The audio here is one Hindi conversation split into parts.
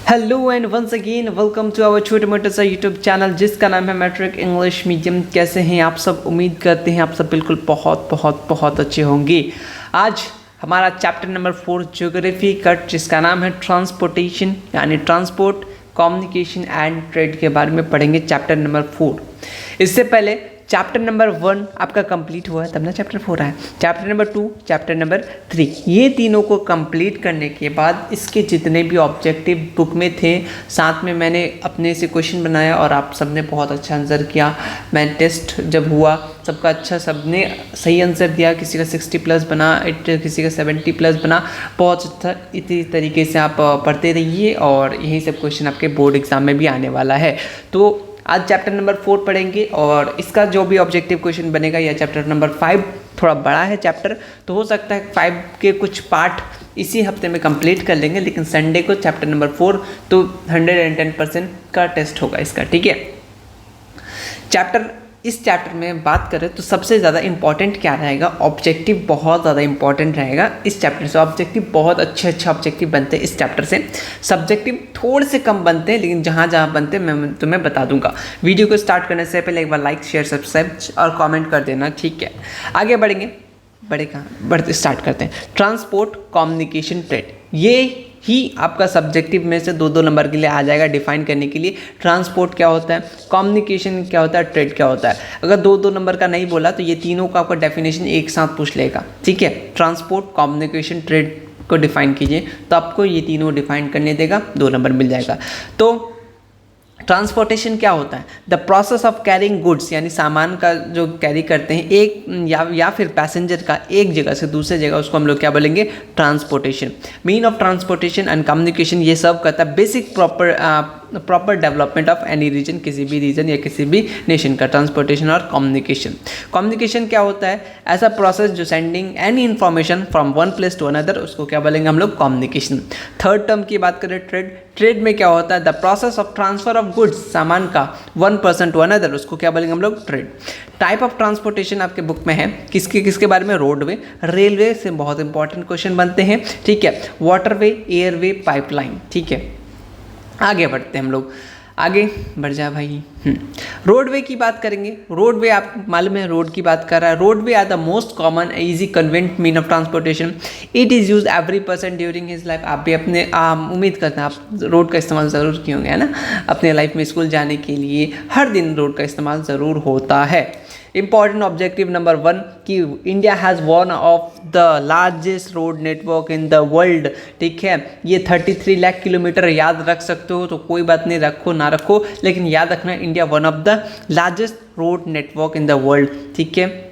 Hello and once again welcome to our छोटे मोटे सा यूट्यूब चैनल जिसका नाम है मैट्रिक इंग्लिश मीडियम। कैसे हैं आप सब? उम्मीद करते हैं आप सब बिल्कुल बहुत बहुत बहुत अच्छे होंगे। आज हमारा चैप्टर नंबर 4 ज्योग्राफी का जिसका नाम है ट्रांसपोर्टेशन यानी ट्रांसपोर्ट कम्युनिकेशन एंड ट्रेड के बारे में पढ़ेंगे। चैप्टर नंबर 4 इससे पहले चैप्टर नंबर 1 आपका कंप्लीट हुआ है तब ना चैप्टर 4 आया। चैप्टर नंबर 2 चैप्टर नंबर 3 ये तीनों को कंप्लीट करने के बाद इसके जितने भी ऑब्जेक्टिव बुक में थे साथ में मैंने अपने से क्वेश्चन बनाया और आप सबने बहुत अच्छा आंसर किया। मैं टेस्ट जब हुआ सबका अच्छा, सबने सही आंसर दिया। किसी का 60 प्लस बना, किसी का 70 प्लस बना। बहुत अच्छा, इसी तरीके से आप पढ़ते रहिए और यही सब क्वेश्चन आपके बोर्ड एग्जाम में भी आने वाला है। तो आज चैप्टर नंबर 4 पढ़ेंगे और इसका जो भी ऑब्जेक्टिव क्वेश्चन बनेगा या चैप्टर नंबर 5 थोड़ा बड़ा है चैप्टर, तो हो सकता है 5 के कुछ पार्ट इसी हफ्ते में कंप्लीट कर लेंगे, लेकिन संडे को चैप्टर नंबर 4 तो 110% का टेस्ट होगा इसका, ठीक है। इस चैप्टर में बात करें तो सबसे ज़्यादा इंपॉर्टेंट क्या रहेगा? ऑब्जेक्टिव बहुत ज़्यादा इंपॉर्टेंट रहेगा इस चैप्टर से। ऑब्जेक्टिव बहुत अच्छे ऑब्जेक्टिव बनते हैं इस चैप्टर से। सब्जेक्टिव थोड़े से कम बनते हैं, लेकिन जहाँ जहाँ बनते हैं मैं तुम्हें बता दूंगा। वीडियो को स्टार्ट करने से पहले एक बार लाइक शेयर सब्सक्राइब और कॉमेंट कर देना, ठीक है। आगे बढ़ते स्टार्ट करते हैं। ट्रांसपोर्ट कम्युनिकेशन ट्रेड, ये ही आपका सब्जेक्टिव में से 2-2 नंबर के लिए आ जाएगा डिफाइन करने के लिए। ट्रांसपोर्ट क्या होता है, कम्युनिकेशन क्या होता है, ट्रेड क्या होता है। अगर 2-2 नंबर का नहीं बोला तो ये तीनों का आपका डेफिनेशन एक साथ पूछ लेगा, ठीक है। ट्रांसपोर्ट कम्युनिकेशन ट्रेड को डिफाइन कीजिए तो आपको ये तीनों डिफाइन करने देगा, 2 नंबर मिल जाएगा। तो ट्रांसपोर्टेशन क्या होता है? The process of carrying goods, यानी सामान का जो कैरी करते हैं एक या फिर पैसेंजर का एक जगह से दूसरे जगह, उसको हम लोग क्या बोलेंगे? Transportation. Mean of transportation and communication ये सब करता है basic proper development of any region, किसी भी रीजन या किसी भी नेशन का ट्रांसपोर्टेशन और कम्युनिकेशन। कम्युनिकेशन क्या होता है? ऐसा प्रोसेस जो sending any information from one place to another, उसको क्या बोलेंगे हम लोग? कम्युनिकेशन। थर्ड टर्म की बात करें ट्रेड, ट्रेड में क्या होता है? The process of transfer of goods, सामान का वन पर्सन टू अनदर, उसको क्या बोलेंगे हम लोग? ट्रेड। टाइप ऑफ ट्रांसपोर्टेशन आपके बुक में है, किसके बारे में? रोडवे, रेलवे से बहुत इंपॉर्टेंट क्वेश्चन बनते हैं, ठीक है। वाटरवे, एयरवे, पाइपलाइन, ठीक है। आगे बढ़ते हैं हम लोग, आगे बढ़ जा भाई। रोडवे की बात करेंगे। रोडवे आप मालूम है रोड की बात कर रहा है। Roadway are the most common easy convenient mean of transportation. It is use every person during his life. आप भी अपने उम्मीद करते हैं आप रोड का इस्तेमाल ज़रूर किए होंगे, है ना। अपने लाइफ में स्कूल जाने के लिए हर दिन रोड का इस्तेमाल ज़रूर होता है। इंपॉर्टेंट ऑब्जेक्टिव नंबर 1 कि India has one of the largest road network in the world, ठीक है। ये 33 लाख किलोमीटर याद रख सकते हो तो कोई बात नहीं, रखो ना रखो, लेकिन याद रखना India one of the largest road network in the world, ठीक है।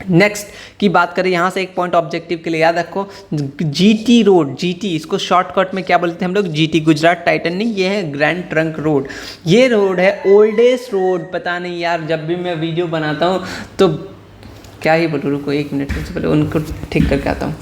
नेक्स्ट की बात करें, यहाँ से एक पॉइंट ऑब्जेक्टिव के लिए याद रखो, जीटी रोड, जीटी इसको शॉर्टकट में क्या बोलते हैं हम लोग? जीटी, गुजरात टाइटनिंग, ये है ग्रैंड ट्रंक रोड। ये रोड है ओल्डेस्ट रोड। पता नहीं यार, जब भी मैं वीडियो बनाता हूँ तो क्या ही बोलूँ, रुको 1 मिनट से पहले उनको ठीक करके आता हूँ।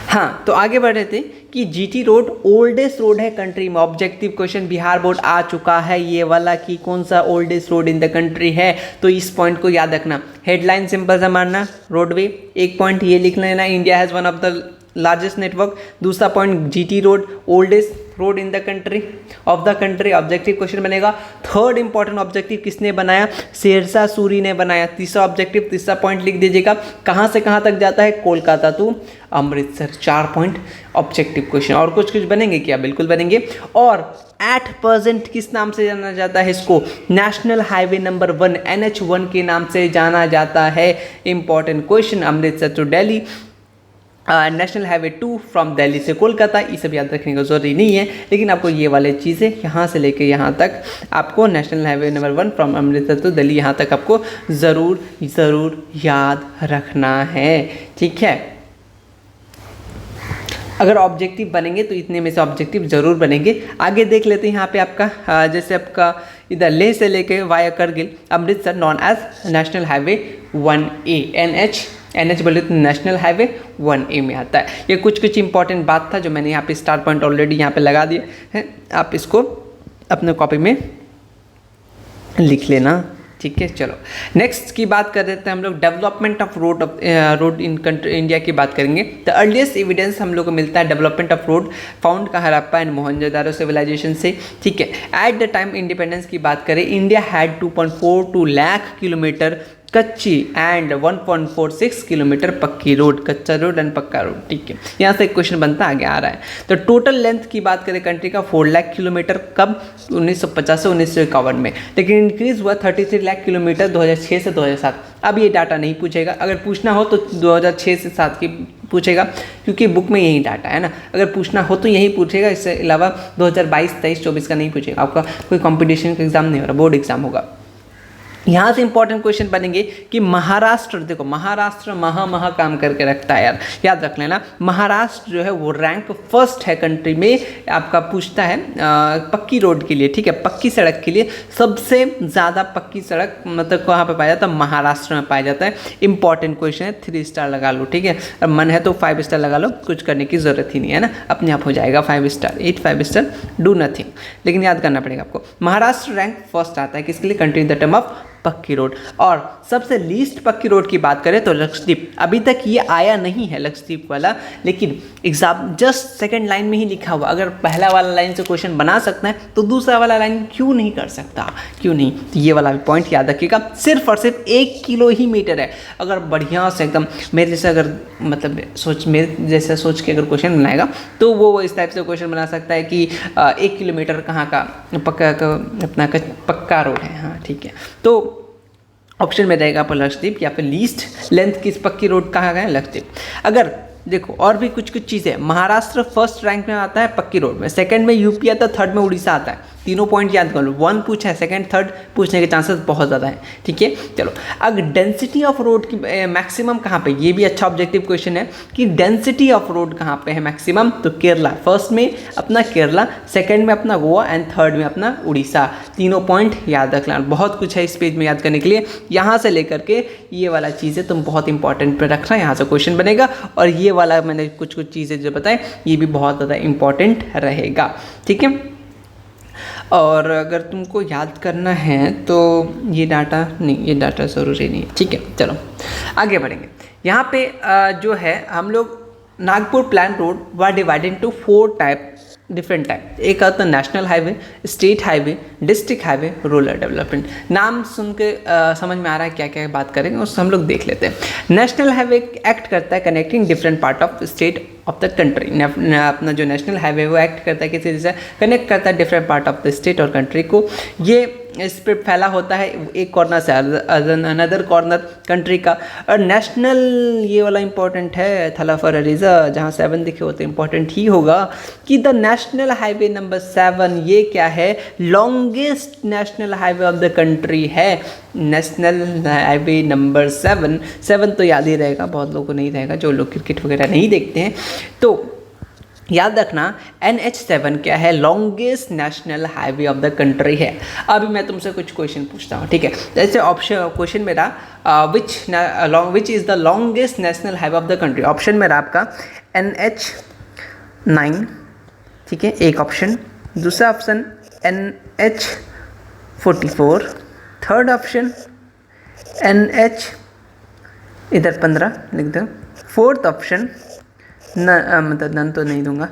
हाँ, तो आगे बढ़ रहे थे कि जीटी रोड ओल्डेस्ट रोड है कंट्री में। ऑब्जेक्टिव क्वेश्चन बिहार बोर्ड आ चुका है ये वाला कि कौन सा oldest road in the country है, तो इस पॉइंट को याद रखना। हेडलाइन सिंपल सा मारना, रोडवे। एक पॉइंट ये लिख लेना, India has one of the largest network. दूसरा point GT road oldest road in the country of the country. Objective question बनेगा। थर्ड इंपॉर्टेंट ऑब्जेक्टिव किसने बनाया? शेरशाह सूरी ने बनाया। तीसरा ऑब्जेक्टिव, तीसरा पॉइंट लिख दीजिएगा, कहाँ से कहाँ तक जाता है? Kolkata to Amritsar. 4 point objective question. और कुछ बनेंगे क्या? बिल्कुल बनेंगे। और एट प्रेजेंट किस नाम से जाना जाता है इसको? नेशनल हाईवे नंबर 1 NH1 के नाम से जाना जाता है। Important question, Amritsar to Delhi, national highway 2 from Delhi से कोलकाता। ये सब याद रखने का ज़रूरी नहीं है, लेकिन आपको ये वाले चीज़ें यहाँ से लेके यहाँ तक आपको national highway number 1 from Amritsar to Delhi यहाँ तक आपको ज़रूर याद रखना है, ठीक है। अगर ऑब्जेक्टिव बनेंगे तो इतने में से ऑब्जेक्टिव ज़रूर बनेंगे। आगे देख लेते हैं यहाँ पे आपका जैसे आपका इधर लेह से लेके via Kargil Amritsar known as national highway 1A, NH बोले तो नेशनल हाईवे 1A में आता है। ये कुछ इंपॉर्टेंट बात था जो मैंने यहाँ पे स्टार पॉइंट ऑलरेडी यहाँ पे लगा दिया है, आप इसको अपने कॉपी में लिख लेना, ठीक है। चलो नेक्स्ट की बात कर देते हैं हम लोग, development of road in country India की बात करेंगे। द अर्लीस्ट एविडेंस हम लोग को मिलता है डेवलपमेंट ऑफ रोड फाउंड का हड़प्पा एंड मोहनजोदारो सिविलाइजेशन से, ठीक है। एट द टाइम इंडिपेंडेंस की बात करें, इंडिया हैड 2.42 लाख किलोमीटर कच्ची एंड 1.46 किलोमीटर पक्की रोड, कच्चा रोड एंड पक्का रोड, ठीक है। यहाँ से एक क्वेश्चन बनता आगे आ रहा है। तो टोटल लेंथ की बात करें कंट्री का 4 लाख किलोमीटर, कब 1950 से 1951 में, लेकिन इंक्रीज हुआ 33 लाख किलोमीटर 2006 से 2007। अब ये डाटा नहीं पूछेगा, अगर पूछना हो तो 2006 से 7 की पूछेगा, क्योंकि बुक में यही डाटा है ना। अगर पूछना हो तो यही पूछेगा, इससे अलावा 2022, 23, 24 का नहीं पूछेगा। आपका कोई कॉम्पिटिशन का एग्जाम नहीं हो रहा, बोर्ड एग्जाम होगा। यहाँ से इंपॉर्टेंट क्वेश्चन बनेंगे कि महाराष्ट्र, देखो महाराष्ट्र महा काम करके रखता है यार, याद रख लेना। महाराष्ट्र जो है वो रैंक फर्स्ट है कंट्री में, आपका पूछता है पक्की रोड के लिए, ठीक है। पक्की सड़क के लिए सबसे ज़्यादा पक्की सड़क मतलब कहाँ पे पाया जाता है, महाराष्ट्र में पाया जाता है। इंपॉर्टेंट क्वेश्चन है, 3 स्टार लगा लो, ठीक है। अब मन है तो 5 स्टार लगा लो, कुछ करने की ज़रूरत ही नहीं है ना, अपने आप हो जाएगा 5 स्टार, 5 स्टार, डू नथिंग। लेकिन याद करना पड़ेगा आपको, महाराष्ट्र रैंक फर्स्ट आता है किसके लिए, country in the term of पक्की रोड। और सबसे लीस्ट पक्की रोड की बात करें तो लक्षद्वीप, अभी तक ये आया नहीं है लक्षद्वीप वाला, लेकिन एग्जाम जस्ट सेकंड लाइन में ही लिखा हुआ। अगर पहला वाला लाइन से क्वेश्चन बना सकता है तो दूसरा वाला लाइन क्यों नहीं कर सकता, क्यों नहीं। तो ये वाला भी पॉइंट याद रखिएगा, सिर्फ और सिर्फ 1 किलो ही मीटर है। अगर बढ़िया से एकदम मेरे जैसे अगर मतलब मेरे जैसा सोच के अगर क्वेश्चन बनाएगा तो वो इस टाइप से क्वेश्चन बना सकता है कि 1 किलोमीटर कहाँ का अपना पक्का रोड है, हाँ ठीक है। तो ऑप्शन में रहेगा आपका लक्षद्वीप, या फिर लीस्ट लेंथ किस पक्की रोड कहाँ गए, लक्षद्वीप। अगर देखो और भी कुछ चीज़ें, महाराष्ट्र फर्स्ट रैंक में आता है पक्की रोड में, सेकंड में यूपी आता है, थर्ड में उड़ीसा आता है। तीनों पॉइंट याद कर लो, 1 पूछा है, सेकंड थर्ड पूछने के चांसेस बहुत ज़्यादा है, ठीक है। चलो अगर डेंसिटी ऑफ रोड की मैक्सिमम कहाँ पे, ये भी अच्छा ऑब्जेक्टिव क्वेश्चन है कि डेंसिटी ऑफ रोड कहाँ पे है मैक्सिमम, तो केरला फर्स्ट में अपना केरला, सेकंड में अपना गोवा एंड थर्ड में अपना उड़ीसा। तीनों पॉइंट याद रखना, बहुत कुछ है इस पेज में याद करने के लिए। यहाँ से लेकर के ये वाला चीज़ें तुम बहुत इंपॉर्टेंट पे रखना, यहाँ से क्वेश्चन बनेगा। और ये वाला मैंने कुछ चीज़ें जो बताएं ये भी बहुत ज़्यादा इंपॉर्टेंट रहेगा, ठीक है। और अगर तुमको याद करना है तो ये डाटा नहीं, ये डाटा ज़रूरी नहीं है, ठीक है। चलो आगे बढ़ेंगे। यहाँ पे जो है हम लोग Nagpur plan road were divided into 4 type, different type. एक आता है national highway, state highway, district highway, rural development. नाम सुन के समझ में आ रहा है क्या क्या बात करेंगे, उससे हम लोग देख लेते हैं। नेशनल हाईवे एक्ट करता है connecting different part of state of the country. अपना जो नेशनल हाईवे वो एक्ट करता है किसी से कनेक्ट करता है different part of the state और कंट्री को। ये इस पर फैला होता है एक कॉर्नर से अनदर कॉर्नर कंट्री का। और नेशनल ये वाला इंपॉर्टेंट है, थला फॉर रीज़ा, जहाँ 7 लिखे होते इंपॉर्टेंट ही होगा कि द नेशनल हाईवे नंबर 7 ये क्या है, longest national highway of the country है। नेशनल हाईवे नंबर 7 तो याद ही रहेगा, बहुत लोगों को नहीं रहेगा जो लोग क्रिकेट वगैरह नहीं देखते हैं। तो याद रखना NH7 क्या है, longest national highway of the country है। अभी मैं तुमसे कुछ क्वेश्चन पूछता हूँ, ठीक है। जैसे ऑप्शन क्वेश्चन मेरा which is the longest national highway of the country. Option मेरा आपका NH9, ठीक है, एक ऑप्शन। दूसरा option NH44, third option NH इधर 15 लिख दो, फोर्थ ऑप्शन मतलब नन तो नहीं दूंगा,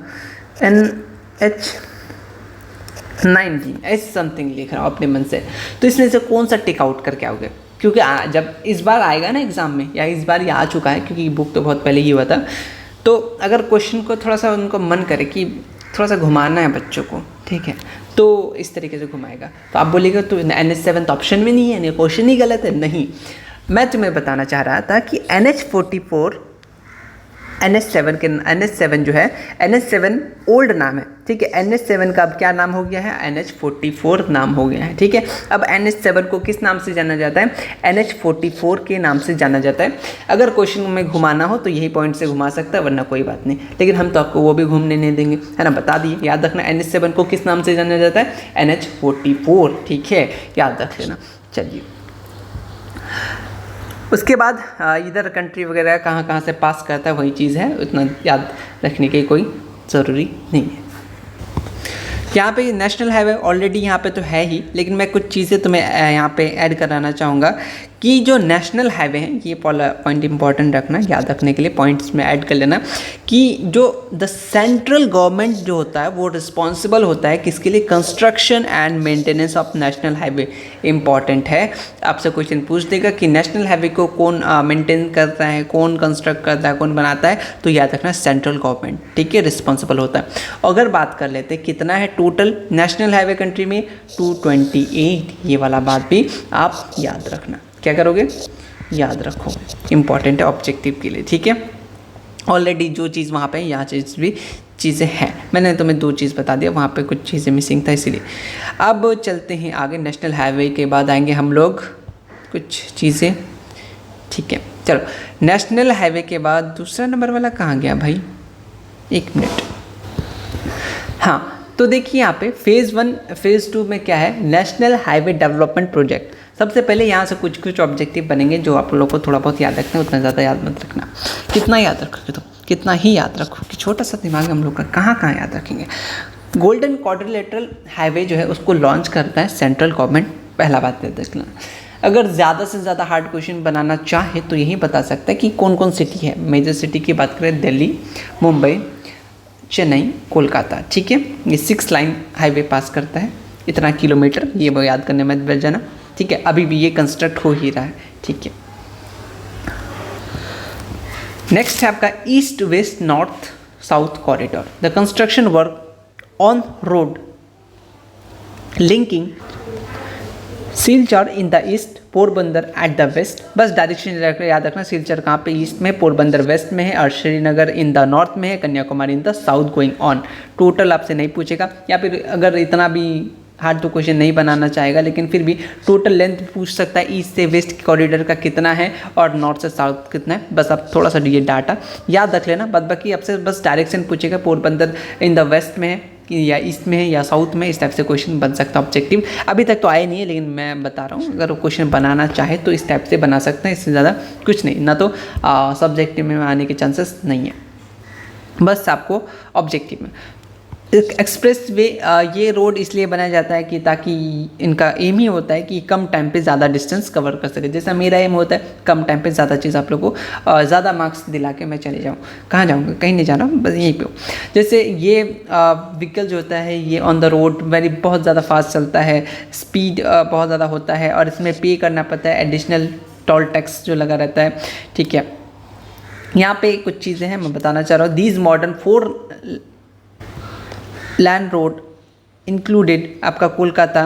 NH19, ऐसे समथिंग लिख रहा हूँ अपने मन से। तो इसमें से कौन सा टिक आउट करके आओगे, क्योंकि जब इस बार आएगा ना एग्ज़ाम में, या इस बार ये आ चुका है क्योंकि बुक तो बहुत पहले ही हुआ था। तो अगर क्वेश्चन को थोड़ा सा उनको मन करे कि थोड़ा सा घुमाना है बच्चों को, ठीक है, तो इस तरीके से घुमाएगा। तो आप बोलेगा तो NH7 तो ऑप्शन में नहीं है, क्वेश्चन ही गलत है। नहीं, मैं तुम्हें बताना चाह रहा था कि NH44 NH7 जो है, NH7 ओल्ड नाम है, ठीक है। NH7 का अब क्या नाम हो गया है, NH44 नाम हो गया है, ठीक है। अब NH7 को किस नाम से जाना जाता है, NH44 के नाम से जाना जाता है। अगर क्वेश्चन में घुमाना हो तो यही पॉइंट से घुमा सकता है, वरना कोई बात नहीं। लेकिन हम तो आपको वो भी घूमने नहीं देंगे, है ना, बता दिए। याद रखना NH7 को किस नाम से जाना जाता है, NH44, ठीक है, याद रख लेना। चलिए उसके बाद इधर कंट्री वगैरह कहाँ कहाँ से पास करता है वही चीज़ है, उतना याद रखने की कोई ज़रूरी नहीं है। यहाँ पे नेशनल हाईवे ऑलरेडी यहाँ पे तो है ही, लेकिन मैं कुछ चीज़ें तुम्हें यहाँ पे ऐड कराना चाहूँगा कि जो नेशनल हाईवे हैं, ये पॉइंट इंपॉर्टेंट रखना, याद रखने के लिए पॉइंट्स में ऐड कर लेना कि जो द सेंट्रल गवर्नमेंट जो होता है वो रिस्पॉन्सिबल होता है किसके लिए, construction and maintenance of national highway. Important है, आपसे क्वेश्चन पूछ देगा कि नेशनल हाईवे को कौन मेंटेन करता है, कौन कंस्ट्रक्ट करता है, कौन बनाता है, तो याद रखना सेंट्रल गवर्नमेंट, ठीक है, रिस्पॉन्सिबल होता है। अगर बात कर लेते हैं कितना है टोटल नेशनल हाईवे कंट्री में, 228, ये वाला बात भी आप याद रखना। क्या करोगे, याद रखो, इंपॉर्टेंट है ऑब्जेक्टिव के लिए, ठीक है। ऑलरेडी जो चीज़ वहाँ पे है, यहाँ चीज़ भी चीज़ें हैं, मैंने तुम्हें 2 चीज़ बता दिया, वहाँ पे कुछ चीज़ें मिसिंग था इसीलिए। अब चलते हैं आगे, नेशनल हाईवे के बाद आएंगे हम लोग कुछ चीज़ें, ठीक है। चलो, नेशनल हाईवे के बाद दूसरा नंबर वाला कहाँ गया भाई, 1 मिनट। हाँ, तो देखिए यहाँ पे फेज़ 1 फेज़ 2 में क्या है, नेशनल हाईवे डेवलपमेंट प्रोजेक्ट। सबसे पहले यहाँ से कुछ ऑब्जेक्टिव बनेंगे जो आप लोगों को थोड़ा बहुत याद रखना है, उतना ज़्यादा याद मत रखना। कितना याद रखोगे तो कितना ही याद रखो कि छोटा सा दिमाग हम लोग का कहाँ याद रखेंगे। गोल्डन क्वाड्रिलेटरल हाईवे जो है उसको लॉन्च करता है सेंट्रल गवर्नमेंट, पहला बात याद रखना। अगर ज़्यादा से ज़्यादा हार्ड क्वेश्चन बनाना चाहे तो यही बता सकता है कि कौन कौन सिटी है। मेजर सिटी की बात करें, दिल्ली, मुंबई, चेन्नई, कोलकाता, ठीक है। ये 6 लाइन हाईवे पास करता है, इतना किलोमीटर, ये वो याद करने में बैठ जाना, ठीक है। अभी भी ये कंस्ट्रक्ट हो ही रहा है, ठीक है। नेक्स्ट है आपका east west north south corridor. The construction work on road linking Silchar in the east, Porbandar at the west. बस डायरेक्शन याद रखना, सिलचर कहाँ पे, ईस्ट में, पोरबंदर वेस्ट में है, और श्रीनगर इन द नॉर्थ में है, Kanyakumari in the south going on. Total आपसे नहीं पूछेगा, या फिर अगर इतना भी हार्ड तो क्वेश्चन नहीं बनाना चाहेगा, लेकिन फिर भी टोटल लेंथ पूछ सकता है, ईस्ट से वेस्ट कॉरिडोर का कितना है और नॉर्थ से साउथ कितना है। बस आप थोड़ा सा ये डाटा याद रख लेना, बाद बाकी आपसे बस डायरेक्शन पूछेगा, पोरबंदर इन द वेस्ट में है या ईस्ट में है या साउथ में, इस टाइप से क्वेश्चन बन सकता है ऑब्जेक्टिव। अभी तक तो आए नहीं है, लेकिन मैं बता रहा हूँ, अगर वो क्वेश्चन बनाना चाहे तो इस टाइप से बना सकते हैं, इससे ज़्यादा कुछ नहीं, ना तो सब्जेक्टिव में आने के चांसेस नहीं है, बस आपको ऑब्जेक्टिव में। एक्सप्रेस वे, ये रोड इसलिए बनाया जाता है कि ताकि इनका एम ही होता है कि कम टाइम पे ज़्यादा डिस्टेंस कवर कर सके। जैसा मेरा एम होता है कम टाइम पे ज़्यादा चीज़ आप लोगों को ज़्यादा मार्क्स दिला के मैं चले जाऊँ। कहाँ जाऊँगा, कहीं नहीं जा रहा हूँ, बस यहीं पे हूँ। जैसे ये व्हीकल जो होता है ये ऑन द रोड बहुत ज़्यादा फास्ट चलता है, स्पीड बहुत ज़्यादा होता है, और इसमें पे करना पड़ता है एडिशनल टोल टैक्स जो लगा रहता है, ठीक है। यहाँ पे कुछ चीज़ें हैं मैं बताना चाह रहा हूँ। These modern 4 lane road included आपका Kolkata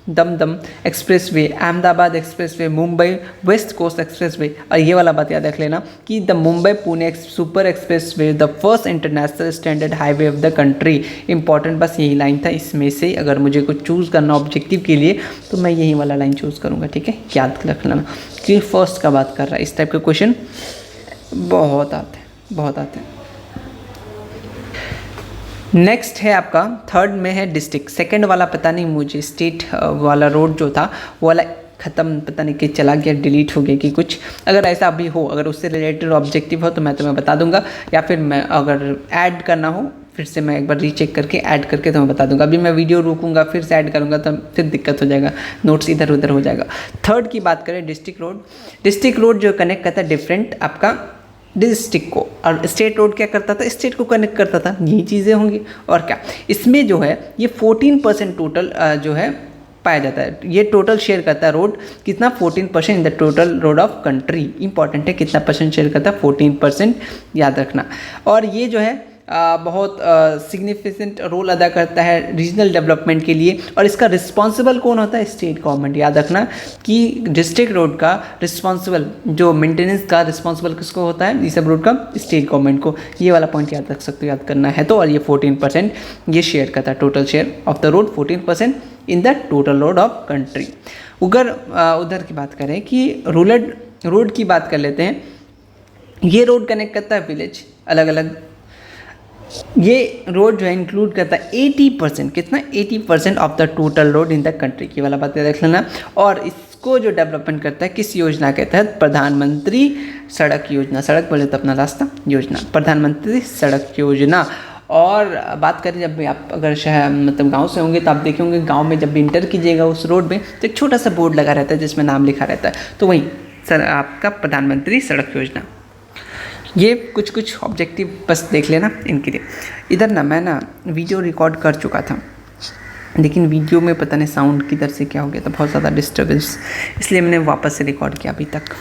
Dum Dum expressway, Ahmedabad expressway, Mumbai west coast expressway. और ये वाला बात याद रख लेना कि the Mumbai Pune super expressway, the first international standard highway of the country. Important बस यही लाइन था, इसमें से अगर मुझे कुछ चूज़ करना ऑब्जेक्टिव के लिए तो मैं यही वाला लाइन चूज़ करूँगा, ठीक है। याद रख लेना कि फर्स्ट का बात कर रहा है, इस टाइप के क्वेश्चन बहुत आते हैं। नेक्स्ट है आपका थर्ड में है डिस्ट्रिक्ट। सेकंड वाला पता नहीं मुझे, स्टेट वाला रोड जो था वो वाला ख़त्म, पता नहीं कि चला गया, डिलीट हो गया कि कुछ। अगर ऐसा भी हो, अगर उससे रिलेटेड ऑब्जेक्टिव हो तो मैं तुम्हें बता दूंगा, या फिर मैं अगर ऐड करना हो फिर से मैं एक बार रीचेक करके ऐड करके तुम्हें बता दूंगा। अभी मैं वीडियो रोकूंगा फिर से ऐड करूंगा तो फिर दिक्कत हो जाएगा, नोट्स इधर उधर हो जाएगा। थर्ड की बात करें डिस्ट्रिक्ट रोड जो कनेक्ट करता है डिफरेंट आपका डिस्ट्रिक्ट को, और स्टेट रोड क्या करता था, स्टेट को कनेक्ट करता था। यही चीज़ें होंगी और क्या। इसमें जो है ये 14% टोटल जो है पाया जाता है। ये टोटल शेयर करता है रोड कितना, 14% in the total road of country. Important है कितना परसेंट शेयर करता है, 14% याद रखना। और ये जो है बहुत सिग्निफिकेंट रोल अदा करता है रीजनल डेवलपमेंट के लिए। और इसका रिस्पॉन्सिबल कौन होता है, स्टेट गवर्नमेंट। याद रखना कि डिस्ट्रिक्ट रोड का रिस्पॉन्सिबल जो मेंटेनेंस का रिस्पॉन्सिबल किसको होता है, इस सब रोड का स्टेट गवर्नमेंट को। ये वाला पॉइंट याद रख सकते हो, याद करना है तो। और ये 14% ये शेयर करता है, total share of the road 14% in the total road of country. उधर की बात करें कि रूरल रोड की बात कर लेते हैं। ये रोड कनेक्ट करता है विलेज अलग अलग। ये रोड जो है इंक्लूड करता है 80%, कितना 80% of the total road in the country की वाला बात देख लेना। और इसको जो डेवलपमेंट करता है किस योजना के तहत, प्रधानमंत्री सड़क योजना। सड़क बोले तो अपना रास्ता, योजना प्रधानमंत्री सड़क योजना। और बात करें जब भी आप अगर शहर मतलब गांव से होंगे तो आप देखे होंगे गांव में जब भी इंटर कीजिएगा उस रोड में तो एक छोटा सा बोर्ड लगा रहता है जिसमें नाम लिखा रहता है, तो वही सर आपका प्रधानमंत्री सड़क योजना। ये कुछ कुछ ऑब्जेक्टिव बस देख लेना इनके लिए। इधर ना मैं ना वीडियो रिकॉर्ड कर चुका था, लेकिन वीडियो में पता नहीं साउंड किधर से क्या हो गया था, बहुत ज़्यादा डिस्टर्बेंस, इसलिए मैंने वापस से रिकॉर्ड किया। अभी तक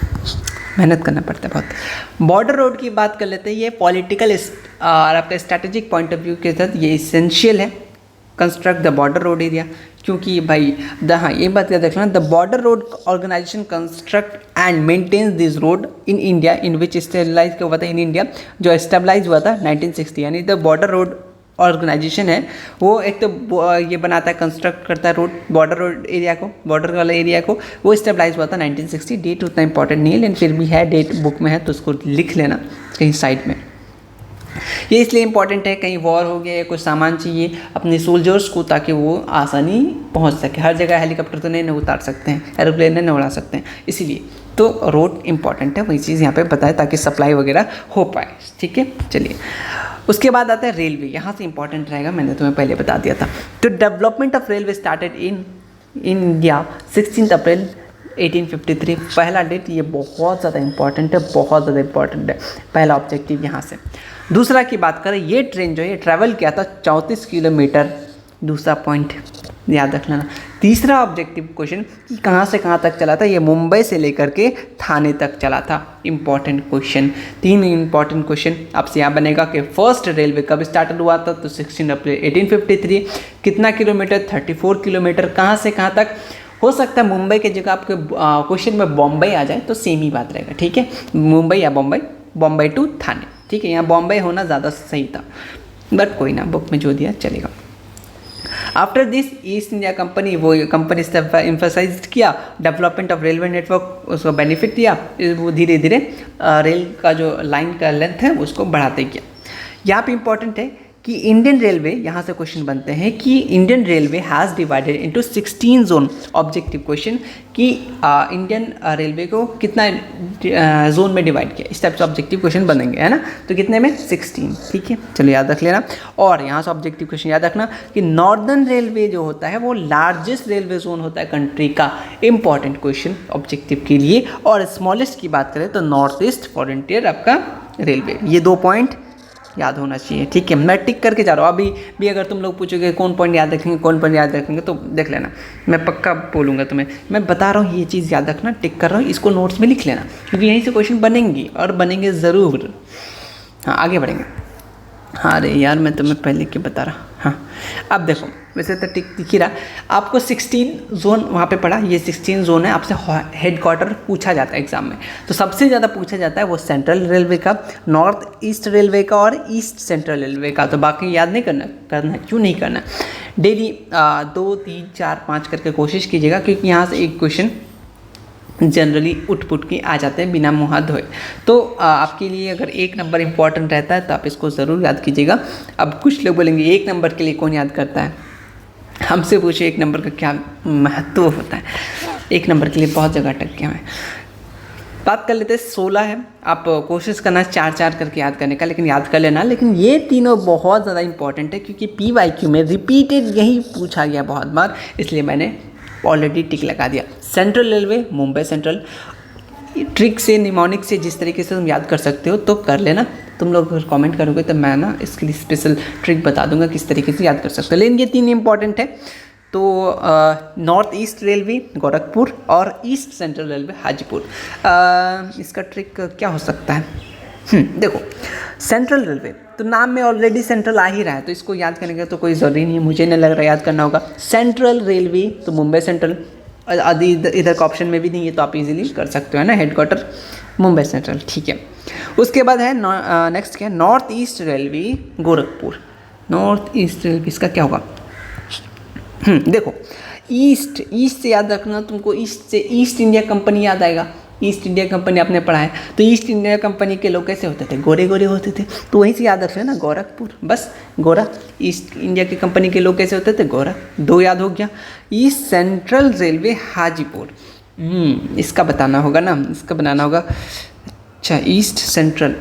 मेहनत करना पड़ता है बहुत। बॉर्डर रोड की बात कर लेते हैं। ये पॉलिटिकल और आपका स्ट्रैटेजिक पॉइंट ऑफ व्यू के तहत ये इसेंशियल है construct the border road area, क्योंकि भाई हाँ ये बात याद रखना, the border road organisation construct and maintenance this road in India in which stabilize क्या हुआ था इन इंडिया, जो स्टेबलाइज हुआ था 1960, यानी द बॉर्डर रोड ऑर्गेनाइजेशन है वो एक तो ये बनाता है कंस्ट्रक्ट करता है रोड, बॉर्डर रोड एरिया को, बॉर्डर वाला एरिया को, वो स्टेबलाइज हुआ था 1960। डेट उतना इंपॉर्टेंट नहीं है लेकिन फिर भी है, डेट बुक में है तो उसको लिख लेना कहीं साइड में। ये इसलिए इंपॉर्टेंट है, कहीं वॉर हो गया या कोई सामान चाहिए अपने सोल्जर्स को ताकि वो आसानी पहुंच सके। हर जगह हेलीकॉप्टर तो नहीं उतार सकते हैं, एरोप्लेन नहीं उड़ा सकते हैं, इसीलिए तो रोड इंपॉर्टेंट है, वही चीज़ यहाँ पे बताए ताकि सप्लाई वगैरह हो पाए। ठीक है, चलिए उसके बाद आता है रेलवे। यहाँ से इंपॉर्टेंट रहेगा, मैंने तुम्हें पहले बता दिया था। तो development of railway started in India 16 अप्रैल 1853, पहला डेट। ये बहुत ज़्यादा इंपॉर्टेंट है, बहुत ज़्यादा इंपॉर्टेंट है, पहला ऑब्जेक्टिव यहाँ से। दूसरा की बात करें, ये ट्रेन जो है ये ट्रैवल किया था 34 किलोमीटर, दूसरा पॉइंट याद रखना ना। तीसरा ऑब्जेक्टिव क्वेश्चन कि कहाँ से कहाँ तक चला था, ये मुंबई से लेकर के थाने तक चला था। इंपॉर्टेंट क्वेश्चन, 3 इंपॉर्टेंट क्वेश्चन आपसे यहाँ बनेगा कि फर्स्ट रेलवे कब स्टार्ट हुआ था, तो 16 अप्रैल 1853, कितना किलोमीटर, 34 किलोमीटर, कहाँ से कहाँ तक। हो सकता है मुंबई की जगह आपके क्वेश्चन में बॉम्बे आ जाए तो सेम ही बात रहेगा। ठीक है, मुंबई या बॉम्बे, बॉम्बे टू थाने। ठीक है, यहाँ बॉम्बे होना ज़्यादा सही था, बट कोई ना, बुक में जो दिया चलेगा। After this east India company, वो कंपनी से एम्फसाइज किया डेवलपमेंट ऑफ रेलवे नेटवर्क, उसको बेनिफिट दिया, वो धीरे धीरे रेल का जो लाइन का लेंथ है उसको बढ़ाते गया। यहाँ पे इंपॉर्टेंट है कि इंडियन रेलवे, यहाँ से क्वेश्चन बनते हैं कि Indian railway has divided into 16 zone. Objective question कि इंडियन रेलवे को कितना जोन में डिवाइड किया, इस टाइप से ऑब्जेक्टिव क्वेश्चन बनेंगे, है ना। तो कितने में, 16। ठीक है, चलो याद रख लेना। और यहाँ से ऑब्जेक्टिव क्वेश्चन याद रखना कि नॉर्दर्न रेलवे जो होता है वो लार्जेस्ट रेलवे जोन होता है कंट्री का। इंपॉर्टेंट क्वेश्चन ऑब्जेक्टिव के लिए। और स्मॉलेस्ट की बात करें तो नॉर्थ ईस्ट फ्रंटियर आपका रेलवे। ये 2 पॉइंट याद होना चाहिए। ठीक है, मैं टिक करके जा रहा हूँ। अभी भी अगर तुम लोग पूछोगे कौन पॉइंट याद रखेंगे, कौन पॉइंट याद रखेंगे, तो देख लेना, मैं पक्का बोलूँगा तुम्हें। मैं बता रहा हूँ ये चीज़ याद रखना, टिक कर रहा हूँ, इसको नोट्स में लिख लेना, क्योंकि यहीं से क्वेश्चन बनेंगे और बनेंगे ज़रूर। हाँ, आगे बढ़ेंगे। हाँ अरे यार, मैं तुम्हें पहले के बता रहा। हाँ, अब देखो, वैसे तो टिक दिख ही रहा आपको। 16 जोन वहाँ पे पड़ा, ये 16 जोन है। आपसे हेड क्वार्टर पूछा जाता है एग्जाम में, तो सबसे ज़्यादा पूछा जाता है वो सेंट्रल रेलवे का, नॉर्थ ईस्ट रेलवे का और ईस्ट सेंट्रल रेलवे का। तो बाकी याद नहीं करना क्यों नहीं करना। डेली 2, 3, 4, 5 करके कोशिश कीजिएगा, क्योंकि यहाँ से एक क्वेश्चन जनरली उठ पुट के आ जाते हैं बिना मुँह धोए। तो आपके लिए अगर 1 नंबर इंपॉर्टेंट रहता है तो आप इसको ज़रूर याद कीजिएगा। अब कुछ लोग बोलेंगे 1 नंबर के लिए कौन याद करता है, हमसे पूछे 1 नंबर का क्या महत्व होता है। 1 नंबर के लिए बहुत जगह अटक गया मैं। बात कर लेते हैं 16 है, आप कोशिश करना 4-4 करके याद करने का, लेकिन याद कर लेना। लेकिन ये तीनों बहुत ज़्यादा इंपॉर्टेंट है, क्योंकि PYQ में रिपीटेड यही पूछा गया बहुत बार, इसलिए मैंने ऑलरेडी टिक लगा दिया। Central railway, Mumbai central. Trick से, निमोनिक से जिस तरीके से तुम याद कर सकते हो तो कर लेना। तुम लोग अगर कमेंट करोगे तो मैं ना इसके लिए स्पेशल ट्रिक बता दूंगा किस तरीके से याद कर सकते हो। लेकिन ये 3 इंपॉर्टेंट है। तो नॉर्थ ईस्ट रेलवे गोरखपुर और ईस्ट सेंट्रल रेलवे हाजीपुर। इसका ट्रिक क्या हो सकता है, देखो सेंट्रल रेलवे तो नाम में ऑलरेडी सेंट्रल आ ही रहा है, तो इसको याद करने का तो कोई ज़रूरी नहीं है, मुझे नहीं लग रहा याद करना होगा। सेंट्रल रेलवे तो मुंबई सेंट्रल, आदि इधर का ऑप्शन में भी नहीं है तो आप इजीली कर सकते हो, है ना। हेडक्वार्टर मुंबई सेंट्रल, ठीक है। उसके बाद है नेक्स्ट क्या है, north east railway Gorakhpur. North east railway इसका क्या होगा, देखो ईस्ट से याद रखना तुमको, ईस्ट से ईस्ट इंडिया कंपनी याद आएगा। ईस्ट इंडिया कंपनी आपने पढ़ा है, तो ईस्ट इंडिया कंपनी के लोग कैसे होते थे, गोरे गोरे होते थे, तो वहीं से याद रख लेना गोरखपुर, बस गोरा। ईस्ट इंडिया की कंपनी के लोग कैसे होते थे, गोरा। 2 याद हो गया। ईस्ट सेंट्रल रेलवे हाजीपुर, इसका बताना होगा ना, इसका बनाना होगा। अच्छा, ईस्ट सेंट्रल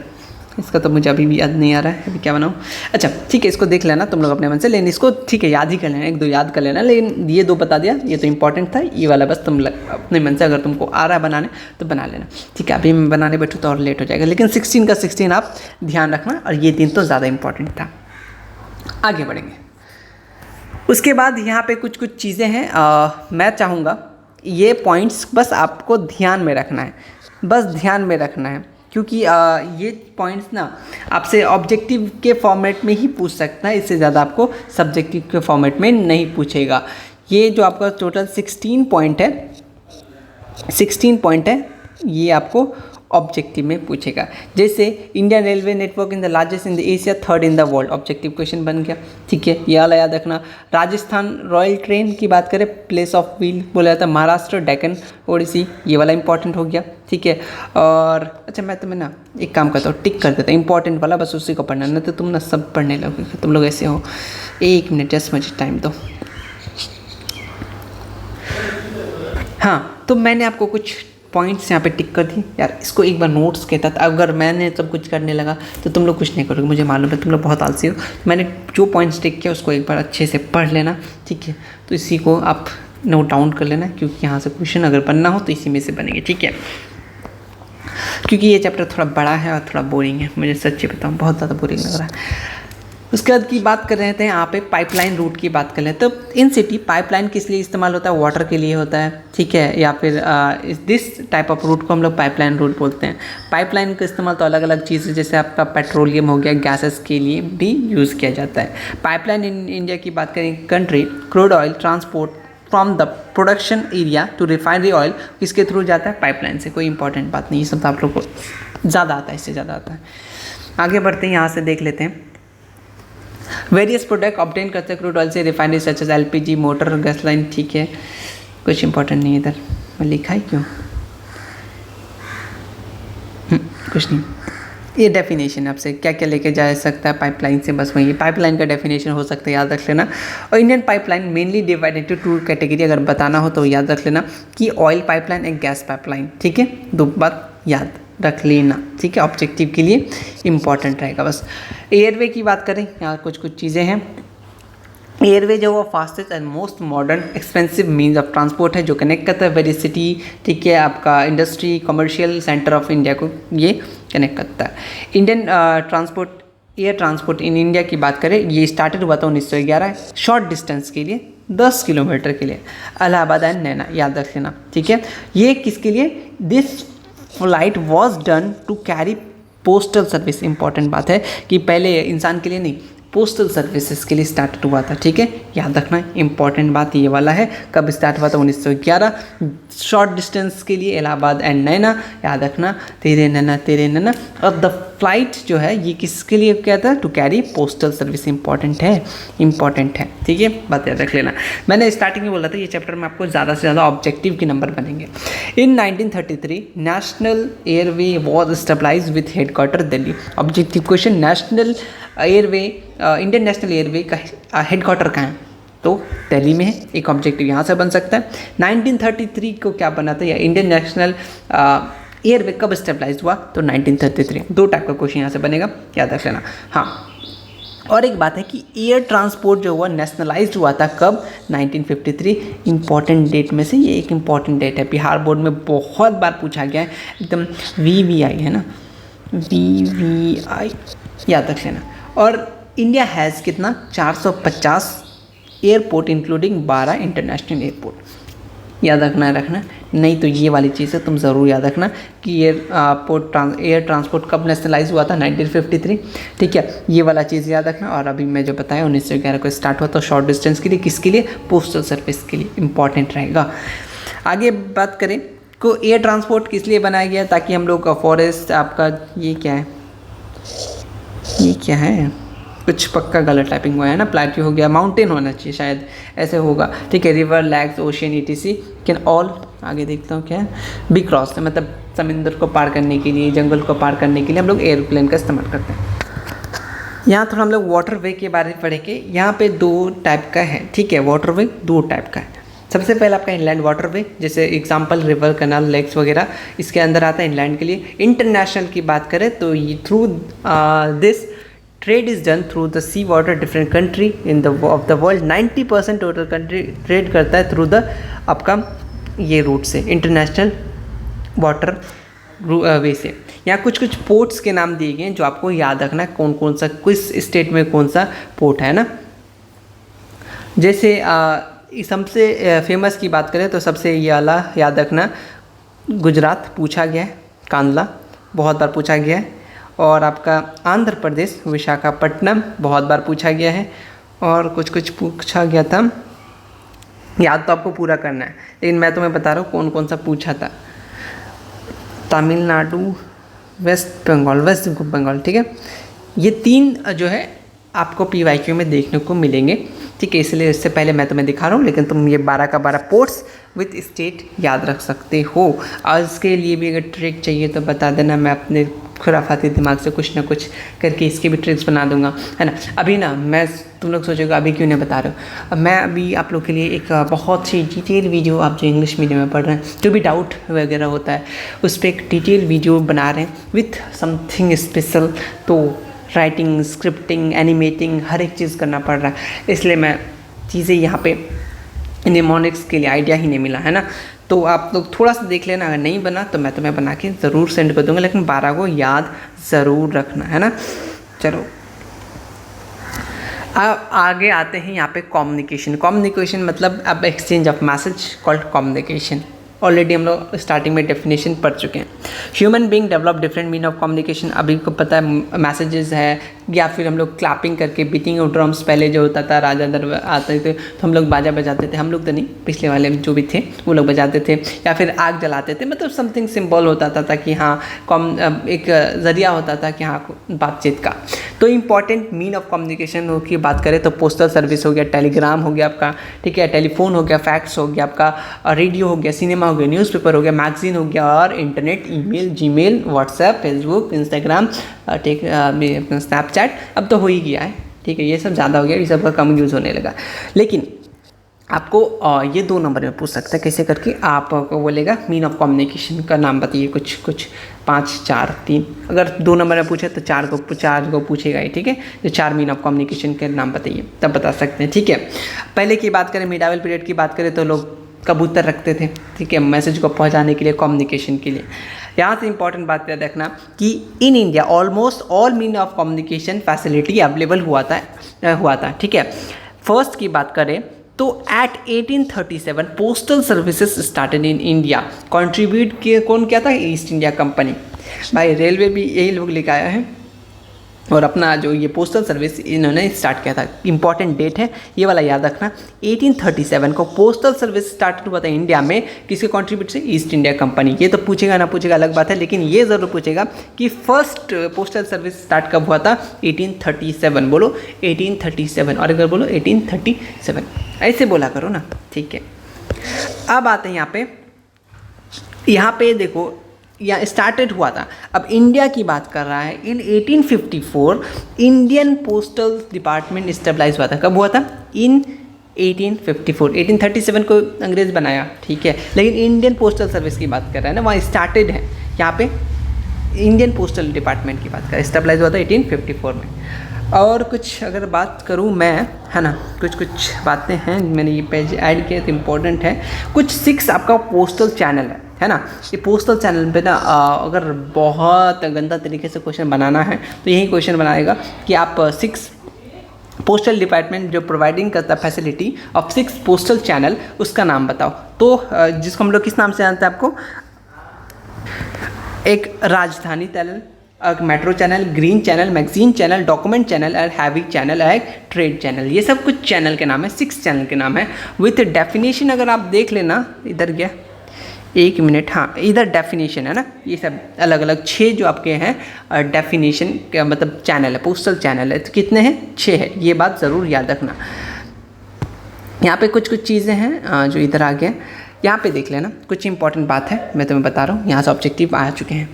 इसका तो मुझे अभी भी याद नहीं आ रहा है, अभी क्या बनाऊँ। अच्छा ठीक है, इसको देख लेना तुम लोग अपने मन से, लेकिन इसको ठीक है याद ही कर लेना, एक दो याद कर लेना, लेकिन ये दो बता दिया, ये तो इंपॉर्टेंट था, ये वाला बस तुम अपने मन से अगर तुमको आ रहा है बनाने तो बना लेना। ठीक है, अभी मैं बनाने बैठूँ तो और लेट हो जाएगा, लेकिन 16 का 16 आप ध्यान रखना, और ये 3 तो ज़्यादा इंपॉर्टेंट था। आगे बढ़ेंगे, उसके बाद यहाँ पे कुछ कुछ चीज़ें हैं, मैं चाहूँगा ये पॉइंट्स बस आपको ध्यान में रखना है, बस ध्यान में रखना है, क्योंकि ये पॉइंट्स ना आपसे ऑब्जेक्टिव के फॉर्मेट में ही पूछ सकता है, इससे ज़्यादा आपको सब्जेक्टिव के फॉर्मेट में नहीं पूछेगा। ये जो आपका टोटल 16 पॉइंट है, ये आपको ऑब्जेक्टिव में पूछेगा। जैसे Indian railway network in the largest in the Asia, 3rd in the world, objective question बन गया। ठीक है, ये वाला याद रखना। राजस्थान रॉयल ट्रेन की बात करें, प्लेस ऑफ व्हील बोला जाता है महाराष्ट्र, डेक्कन ओडिसी, ये वाला इंपॉर्टेंट हो गया। ठीक है, और अच्छा मैं तुम्हें ना एक काम करता हूँ, टिक कर देता हूँ इंपॉर्टेंट वाला, बस उसी को पढ़ना, नहीं तो तुम ना सब पढ़ने लगोगे, तुम लोग ऐसे हो। 1 मिनट जस्ट मुझे टाइम दो। हाँ, तो मैंने आपको कुछ पॉइंट्स यहाँ पे टिक कर दी यार, इसको एक बार नोट्स के तहत अगर मैंने सब कुछ करने लगा तो तुम लोग कुछ नहीं करोगे, मुझे मालूम है तुम लोग बहुत आलसी हो। मैंने जो पॉइंट्स टिक किया उसको एक बार अच्छे से पढ़ लेना। ठीक है, तो इसी को आप नोट डाउन कर लेना, क्योंकि यहाँ से क्वेश्चन अगर बनना हो तो इसी में से बनेंगे। ठीक है, क्योंकि ये चैप्टर थोड़ा बड़ा है और थोड़ा बोरिंग है, मुझे सच्ची बताऊँ बहुत ज़्यादा बोरिंग लग रहा है। उसके बाद की बात कर रहे थे यहाँ पे पाइपलाइन रूट की बात कर लेते हैं। तो इन सिटी पाइपलाइन किस लिए इस्तेमाल होता है? वाटर के लिए होता है। ठीक है, या फिर दिस टाइप ऑफ रूट को हम लोग पाइपलाइन रूट बोलते हैं। पाइपलाइन का इस्तेमाल तो अलग अलग चीज़ें, जैसे आपका पेट्रोलियम हो गया, गैसेस के लिए भी यूज़ किया जाता है। पाइपलाइन इन इंडिया की बात करें, country crude oil transport from the production area to refinery oil किसके थ्रू जाता है? पाइपलाइन से। कोई इंपॉर्टेंट बात नहीं, ये सब आप लोग को ज़्यादा आता है, इससे ज़्यादा आता है। आगे बढ़ते हैं, यहाँ से देख लेते हैं। वेरियस प्रोडक्ट ऑब्टेन करते हैं क्रूड ऑयल से, refinery such as LPG, motor, gasoline. ठीक है, कुछ इंपॉर्टेंट नहीं इधर मैं लिखा ही क्यों, कुछ नहीं। ये डेफिनेशन आपसे क्या क्या लेके जा सकता है पाइपलाइन से, बस वही पाइपलाइन का डेफिनेशन हो सकता है, याद रख लेना। और Indian pipeline mainly divided to 2 category, अगर बताना हो तो याद रख लेना कि ऑयल पाइपलाइन एक गैस पाइपलाइन। ठीक है, 2 बात याद रख लेना। ठीक है, ऑब्जेक्टिव के लिए इंपॉर्टेंट रहेगा बस। एयरवे की बात करें, यहाँ कुछ कुछ चीज़ें हैं। एयरवे जो वो fastest and most modern expensive means of transport है, जो कनेक्ट करता है वेरी सिटी, ठीक है, आपका industry, commercial centre of India को ये कनेक्ट करता है। Indian air transport in India की बात करें, ये स्टार्टेड हुआ था 1911 शॉर्ट डिस्टेंस के लिए, 10 किलोमीटर के लिए, इलाहाबाद एंड नैना, याद रख लेना। ठीक है, ये किसके लिए? This flight was done to carry postal service. Important बात है कि पहले इंसान के लिए नहीं, पोस्टल सर्विसेज के लिए स्टार्ट हुआ था। ठीक है, याद रखना, इंपॉर्टेंट बात ये वाला है। कब स्टार्ट हुआ था? 1911, शॉर्ट डिस्टेंस के लिए, इलाहाबाद एंड नैना, याद रखना, तेरे नैना। और द फ्लाइट जो है ये किसके लिए क्या था? To carry postal service. Important है। ठीक है, बात याद रख लेना। मैंने स्टार्टिंग में बोला था ये चैप्टर में आपको ज़्यादा से ज़्यादा ऑब्जेक्टिव के नंबर बनेंगे। In 1933 national airway was stabilize with headquarter Delhi. Objective question, national airway, Indian national airway का हेडक्वार्टर कहाँ है? तो दिल्ली में है। एक ऑब्जेक्टिव यहाँ से बन सकता है। 1933 को क्या बना था, या इंडियन नेशनल एयरवे कब स्टेबलाइज हुआ? तो 1933। 2 टाइप का क्वेश्चन यहाँ से बनेगा, याद रख लेना। हाँ, और एक बात है कि एयर ट्रांसपोर्ट जो हुआ नेशनलाइज्ड हुआ था कब? 1953। इंपॉर्टेंट डेट में से ये एक इंपॉर्टेंट डेट है, बिहार बोर्ड में बहुत बार पूछा गया है, एकदम VVI है ना, VVI याद रख लेना। और इंडिया हैज़ कितना? 450 एयरपोर्ट इंक्लूडिंग 12 इंटरनेशनल एयरपोर्ट। याद रखना, नहीं तो ये वाली चीज़ें तुम ज़रूर याद रखना कि एयर ट्रांसपोर्ट कब नेशनलाइज हुआ था? 1953। ठीक है, ये वाला चीज़ याद रखना। और अभी मैं जो बताया 1911 को स्टार्ट हुआ था शॉर्ट डिस्टेंस के लिए, किसके लिए? पोस्टल सर्विस के लिए। इंपॉर्टेंट रहेगा। आगे बात करें को एयर ट्रांसपोर्ट किस लिए बनाया गया? ताकि हम लोग फॉरेस्ट, आपका ये क्या है, कुछ पक्का गलत टाइपिंग हुआ है ना, प्लेट्यू हो गया, माउंटेन होना चाहिए शायद, ऐसे होगा। ठीक है, river, lakhs, ocean, ETC can all, आगे देखता हूँ क्या है, बी क्रॉस, मतलब समुद्र को पार करने के लिए, जंगल को पार करने के लिए हम लोग एयरप्लेन का इस्तेमाल करते हैं। यहाँ थोड़ा हम लोग वाटरवे के बारे में पढ़ेंगे। यहाँ पे 2 टाइप का है। ठीक है, वाटरवे 2 टाइप का है। सबसे पहले आपका इनलैंड वाटरवे, जैसे एग्जांपल रिवर, कैनाल, लेक्स वगैरह इसके अंदर आता है इनलैंड के लिए। इंटरनेशनल की बात करें तो ये through this trade is done through the sea water, different country in the of the world 90% total country trade करता है थ्रू द आपका ये रूट से, इंटरनेशनल वाटर वे से। यहाँ कुछ कुछ पोर्ट्स के नाम दिए गए हैं जो आपको याद रखना है कौन कौन सा, किस स्टेट में कौन सा पोर्ट है ना। जैसे सबसे फेमस की बात करें तो सबसे ये वाला याद रखना, गुजरात पूछा गया है, कांदला बहुत बार पूछा गया है, और आपका आंध्र प्रदेश विशाखापट्टनम बहुत बार पूछा गया है, और कुछ कुछ पूछा गया था, याद तो आपको पूरा करना है लेकिन मैं तुम्हें बता रहा हूँ कौन कौन सा पूछा था। तमिलनाडु, वेस्ट बंगाल, ठीक है। ये 3 जो है आपको PYQ में देखने को मिलेंगे, ठीक है। इसलिए इससे पहले मैं तुम्हें दिखा रहा हूँ, लेकिन तुम ये 12 का 12 पोर्ट्स विथ स्टेट याद रख सकते हो। और इसके लिए भी अगर ट्रिक चाहिए तो बता देना, मैं अपने खुराफाती दिमाग से कुछ ना कुछ करके इसके भी ट्रिक्स बना दूंगा, है ना। अभी ना मैं, तुम लोग सोचोगे अभी क्यों नहीं बता रहे हो, मैं अभी आप लोग के लिए एक बहुत सी डिटेल वीडियो, आप जो इंग्लिश मीडियम में पढ़ रहे हैं, जो भी डाउट वगैरह होता है उस पर एक डिटेल वीडियो बना रहे हैं विथ समथिंग स्पेशल। तो राइटिंग, स्क्रिप्टिंग, एनिमेटिंग हर एक चीज़ करना पड़ रहा है, इसलिए मैं चीज़ें यहाँ पे निमोनिक्स के लिए आइडिया ही नहीं मिला, है ना। तो आप लोग थोड़ा सा देख लेना, अगर नहीं बना तो मैं तुम्हें बना के ज़रूर सेंड कर दूँगा, लेकिन 12 को याद ज़रूर रखना, है ना। चलो अब आगे आते हैं यहाँ पे कम्युनिकेशन मतलब अब exchange of message called communication. Already हम लोग स्टार्टिंग में डेफिनेशन पढ़ चुके हैं। Human being develop different mean of communication. अभी को पता है मैसेजेस है, या फिर हम लोग क्लैपिंग करके, बीटिंग ऑफ ड्रम्स पहले जो होता था, राजा दर आते थे तो हम लोग बाजा बजाते थे, हम लोग तो नहीं, पिछले वाले जो भी थे वो लोग बजाते थे, या फिर आग जलाते थे, मतलब समथिंग सिंबल होता था कि हाँ एक ज़रिया होता था कि हाँ बातचीत का। तो इम्पॉर्टेंट मीन ऑफ कम्युनिकेशन की बात करें तो पोस्टल सर्विस हो गया, टेलीग्राम हो गया आपका, ठीक है, टेलीफोन हो गया, फैक्स हो गया आपका, रेडियो हो गया, सिनेमा हो गया, न्यूज़पेपर हो गया, मैगजीन हो गया, और internet, email, Gmail, WhatsApp, Facebook, Instagram, ठीक अपना स्नैपचैट, अब तो हो ही गया है, ठीक है। ये सब ज़्यादा हो गया, ये सब का कम यूज़ होने लगा। लेकिन आपको ये 2 नंबर में पूछ सकता है, कैसे करके आपको बोलेगा मीन ऑफ कम्युनिकेशन का नाम बताइए, कुछ 5, 4, 3। अगर 2 नंबर में पूछे तो 4 को पूछेगा ही, ठीक है। जो 4 मीन ऑफ कम्युनिकेशन के नाम बताइए, तब बता सकते हैं, ठीक है। पहले की बात करें, मिडावल पीरियड की बात करें तो लोग कबूतर रखते थे, ठीक है, मैसेज को पहुंचाने के लिए, कम्युनिकेशन के लिए। यहाँ से इंपॉर्टेंट बात याद रखना कि in India almost all mean of communication facility available हुआ था, ठीक है। फर्स्ट की बात करें तो at 1837 postal services started in India. Contribute किए कौन किया था? East India Company. भाई रेलवे भी यही लोग लेकर आया है, और अपना जो ये पोस्टल सर्विस इन्होंने स्टार्ट किया था। इंपॉर्टेंट डेट है ये वाला याद रखना, 1837 को पोस्टल सर्विस स्टार्ट हुआ था इंडिया में। किसके कंट्रीब्यूट से? East India company. ये तो पूछेगा ना पूछेगा अलग बात है, लेकिन ये ज़रूर पूछेगा कि फर्स्ट पोस्टल सर्विस स्टार्ट कब हुआ था? 1837। बोलो 1837, और अगर बोलो 1837, ऐसे बोला करो ना, ठीक है। अब आते हैं यहाँ पे देखो, या स्टार्टेड हुआ था। अब इंडिया की बात कर रहा है। इन 1854 इंडियन पोस्टल डिपार्टमेंट स्टेबलाइज हुआ था। कब हुआ था? इन 1854। 1837 को अंग्रेज बनाया, ठीक है, लेकिन इंडियन पोस्टल सर्विस की बात कर रहा है ना, वहाँ स्टार्टेड है। यहाँ पे इंडियन पोस्टल डिपार्टमेंट की बात कर, स्टेबलाइज हुआ था 1854 में। और कुछ अगर बात करूँ मैं, है ना, कुछ बातें हैं मैंने ये पेज ऐड किया तो इम्पोर्टेंट है। कुछ 6 आपका पोस्टल चैनल है ना। ये पोस्टल चैनल पे ना अगर बहुत गंदा तरीके से क्वेश्चन बनाना है तो यही क्वेश्चन बनाएगा कि आप 6 पोस्टल डिपार्टमेंट जो प्रोवाइडिंग करता है फैसिलिटी ऑफ 6 पोस्टल चैनल, उसका नाम बताओ। तो जिसको हम लोग किस नाम से जानते हैं आपको? एक राजधानी channel, metro channel, green channel, magazine channel, document channel और हैवी चैनल और ट्रेड चैनल। ये सब कुछ चैनल के नाम है, 6 चैनल के नाम है विथ डेफिनेशन। अगर आप देख लेना, इधर गया 1 मिनट, हाँ इधर डेफिनेशन है ना, ये सब अलग अलग 6 जो आपके हैं डेफिनेशन का मतलब चैनल है, पोस्टल चैनल है। तो कितने हैं? 6 है। ये बात ज़रूर याद रखना। यहाँ पे कुछ चीज़ें हैं जो इधर आ गए, यहाँ पे देख लेना। कुछ इंपॉर्टेंट बात है मैं तुम्हें बता रहा हूँ। यहाँ से ऑब्जेक्टिव आ चुके हैं।